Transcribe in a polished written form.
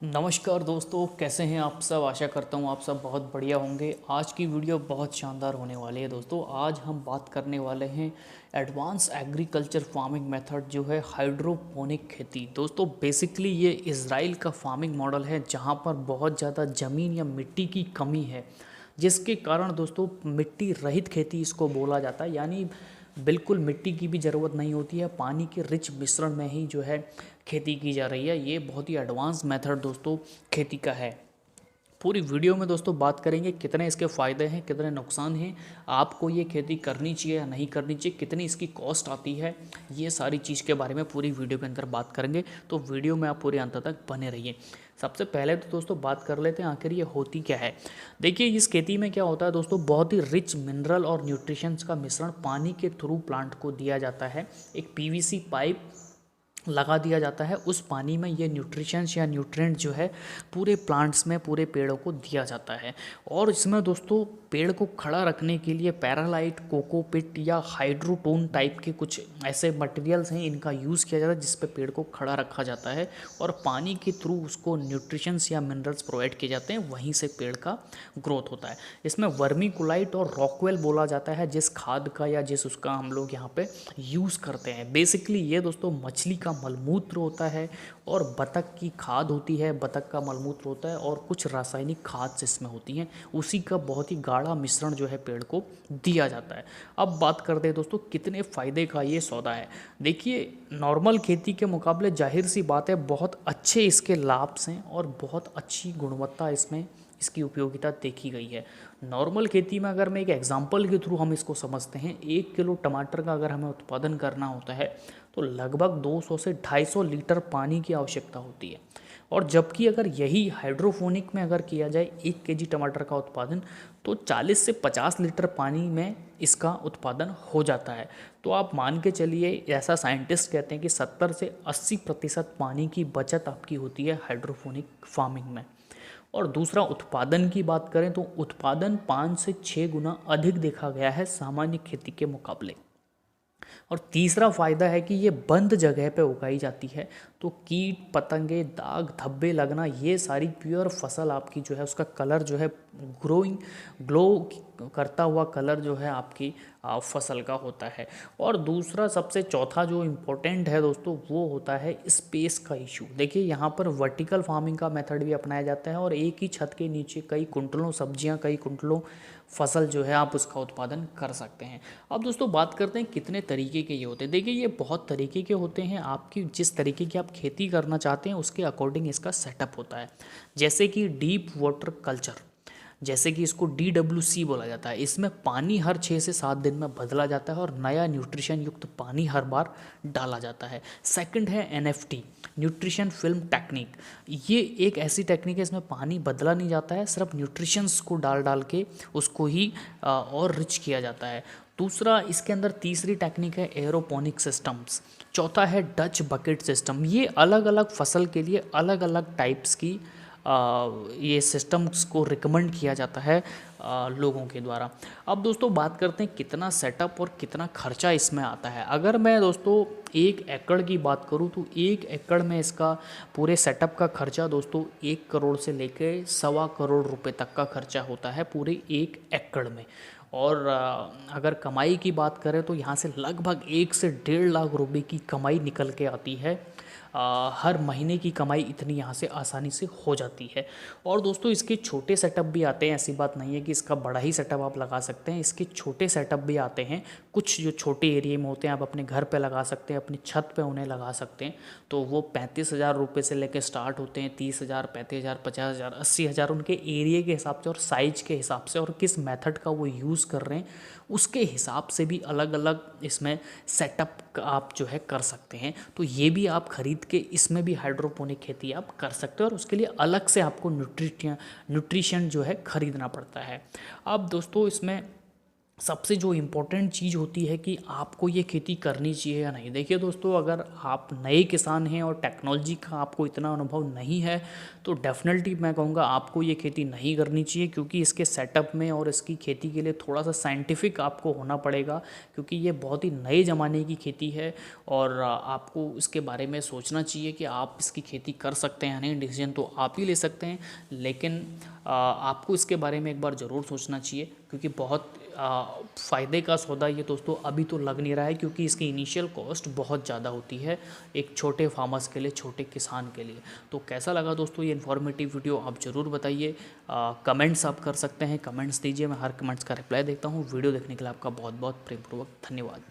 नमस्कार दोस्तों, कैसे हैं आप सब। आशा करता हूँ आप सब बहुत बढ़िया होंगे। आज की वीडियो बहुत शानदार होने वाली है दोस्तों। आज हम बात करने वाले हैं एडवांस एग्रीकल्चर फार्मिंग मेथड जो है हाइड्रोपोनिक खेती। दोस्तों बेसिकली ये इज़राइल का फार्मिंग मॉडल है जहाँ पर बहुत ज़्यादा ज़मीन या मिट्टी की कमी है, जिसके कारण दोस्तों मिट्टी रहित खेती इसको बोला जाता है। यानी बिल्कुल मिट्टी की भी ज़रूरत नहीं होती है, पानी के रिच मिश्रण में ही जो है खेती की जा रही है। ये बहुत ही एडवांस मेथड दोस्तों खेती का है। पूरी वीडियो में दोस्तों बात करेंगे कितने इसके फ़ायदे हैं, कितने नुकसान हैं, आपको ये खेती करनी चाहिए या नहीं करनी चाहिए, कितनी इसकी कॉस्ट आती है, ये सारी चीज़ के बारे में पूरी वीडियो के अंदर बात करेंगे। तो वीडियो में आप पूरे अंत तक बने रहिए। सबसे पहले तो दोस्तों बात कर लेते हैं आखिर ये होती क्या है। देखिए इस खेती में क्या होता है दोस्तों, बहुत ही रिच मिनरल और न्यूट्रिशंस का मिश्रण पानी के थ्रू प्लांट को दिया जाता है। एक पीवीसी पाइप लगा दिया जाता है, उस पानी में ये न्यूट्रिशंस या न्यूट्रिएंट जो है पूरे प्लांट्स में, पूरे पेड़ों को दिया जाता है। और इसमें दोस्तों पेड़ को खड़ा रखने के लिए पैरालाइट, कोकोपिट या हाइड्रोटोन टाइप के कुछ ऐसे मटेरियल्स हैं, इनका यूज़ किया जाता है जिस पे पेड़ को खड़ा रखा जाता है और पानी के थ्रू उसको न्यूट्रिशंस या मिनरल्स प्रोवाइड किए जाते हैं, वहीं से पेड़ का ग्रोथ होता है। इसमें वर्मीकुलाइट और रॉकवेल बोला जाता है जिस खाद का या जिस उसका हम लोग यहाँ पे यूज़ करते हैं। बेसिकली ये दोस्तों मछली का मलमूत्र होता है और बतख की खाद होती है, बतख का मलमूत्र होता है और कुछ रासायनिक खाद इसमें होती हैं। उसी का बहुत ही गाढ़ा मिश्रण जो है पेड़ को दिया जाता है। अब बात करते हैं दोस्तों कितने फ़ायदे का ये सौदा है। देखिए नॉर्मल खेती के मुकाबले जाहिर सी बात है बहुत अच्छे इसके लाभ हैं और बहुत अच्छी गुणवत्ता इसमें इसकी उपयोगिता देखी गई है। नॉर्मल खेती में अगर मैं एक एग्जांपल के थ्रू हम इसको समझते हैं, 1 किलो टमाटर का अगर हमें उत्पादन करना होता है तो लगभग 200 से 250 लीटर पानी की आवश्यकता होती है। और जबकि अगर यही हाइड्रोपोनिक में अगर किया जाए 1 केजी टमाटर का उत्पादन तो 40 से 50 लीटर पानी में इसका उत्पादन हो जाता है। तो आप मान के चलिए, ऐसा साइंटिस्ट कहते हैं कि 70 से 80% पानी की बचत आपकी होती है हाइड्रोपोनिक फार्मिंग में। और दूसरा उत्पादन की बात करें तो उत्पादन 5 से 6 गुना अधिक देखा गया है सामान्य खेती के मुकाबले। और तीसरा फ़ायदा है कि ये बंद जगह पे उगाई जाती है, तो कीट पतंगे, दाग धब्बे लगना, ये सारी प्योर फसल आपकी जो है उसका कलर जो है ग्लो करता हुआ कलर जो है आपकी फसल का होता है। और दूसरा सबसे चौथा जो इम्पोर्टेंट है दोस्तों वो होता है स्पेस का इशू। देखिए यहाँ पर वर्टिकल फार्मिंग का मेथड भी अपनाया जाता है और एक ही छत के नीचे कई कुंटलों सब्जियाँ, कई कुंटलों फसल जो है आप उसका उत्पादन कर सकते हैं। अब दोस्तों बात करते हैं कितने तरीके के ये होते हैं। देखिए ये बहुत तरीके के होते हैं, आपकी जिस तरीके की आप खेती करना चाहते हैं उसके अकॉर्डिंग इसका सेटअप होता है। जैसे कि डीप वाटर कल्चर, जैसे कि इसको DWC बोला जाता है। इसमें पानी हर 6 से 7 दिन में बदला जाता है और नया न्यूट्रिशन युक्त पानी हर बार डाला जाता है। सेकंड है NFT, न्यूट्रिशन फिल्म टेक्निक। ये एक ऐसी टेक्निक है इसमें पानी बदला नहीं जाता है, सिर्फ न्यूट्रिशंस को डाल डाल के उसको ही और रिच किया जाता है। दूसरा इसके अंदर तीसरी टेक्निक है एरोपोनिक सिस्टम्स। चौथा है डच बकेट सिस्टम। ये अलग अलग फसल के लिए अलग अलग टाइप्स की ये सिस्टम्स को रिकमेंड किया जाता है लोगों के द्वारा। अब दोस्तों बात करते हैं कितना सेटअप और कितना खर्चा इसमें आता है। अगर मैं दोस्तों 1 एकड़ की बात करूं तो 1 एकड़ में इसका पूरे सेटअप का खर्चा दोस्तों 1 करोड़ से लेकर 1.25 करोड़ रुपए तक का खर्चा होता है पूरे 1 एकड़ में। और अगर कमाई की बात करें तो यहाँ से लगभग 1 से 1.5 लाख रुपए की कमाई निकल के आती है। हर महीने की कमाई इतनी यहाँ से आसानी से हो जाती है। और दोस्तों इसके छोटे सेटअप भी आते हैं, ऐसी बात नहीं है कि इसका बड़ा ही सेटअप आप लगा सकते हैं, इसके छोटे सेटअप भी आते हैं। कुछ जो छोटे एरिया में होते हैं आप अपने घर पे लगा सकते हैं, अपनी छत पे उन्हें लगा सकते हैं। तो वो 35,000 रुपये से लेकर स्टार्ट होते हैं, 30,000, 35,000, 50,000, 80,000 उनके एरिया के हिसाब से और साइज के हिसाब से और किस मेथड का वो यूज़ कर रहे हैं उसके हिसाब से भी अलग अलग इसमें सेटअप आप जो है कर सकते हैं। तो ये भी आप खरीद के इसमें भी हाइड्रोपोनिक खेती आप कर सकते हो और उसके लिए अलग से आपको न्यूट्रिशन जो है खरीदना पड़ता है। अब दोस्तों इसमें सबसे जो इम्पोर्टेंट चीज़ होती है कि आपको ये खेती करनी चाहिए या नहीं। देखिए दोस्तों, अगर आप नए किसान हैं और टेक्नोलॉजी का आपको इतना अनुभव नहीं है तो डेफ़िनेटली मैं कहूँगा आपको ये खेती नहीं करनी चाहिए, क्योंकि इसके सेटअप में और इसकी खेती के लिए थोड़ा सा साइंटिफिक आपको होना पड़ेगा, क्योंकि ये बहुत ही नए ज़माने की खेती है। और आपको इसके बारे में सोचना चाहिए कि आप इसकी खेती कर सकते हैं या नहीं। डिसीजन तो आप ही ले सकते हैं, लेकिन आपको इसके बारे में एक बार ज़रूर सोचना चाहिए, क्योंकि बहुत फ़ायदे का सौदा ये दोस्तों अभी तो लग नहीं रहा है, क्योंकि इसकी इनिशियल कॉस्ट बहुत ज़्यादा होती है एक छोटे फार्मर्स के लिए, छोटे किसान के लिए। तो कैसा लगा दोस्तों ये इन्फॉर्मेटिव वीडियो, आप ज़रूर बताइए। कमेंट्स आप कर सकते हैं, कमेंट्स दीजिए, मैं हर कमेंट्स का रिप्लाई देता हूँ। वीडियो देखने के लिए आपका बहुत बहुत प्रेमपूर्वक धन्यवाद।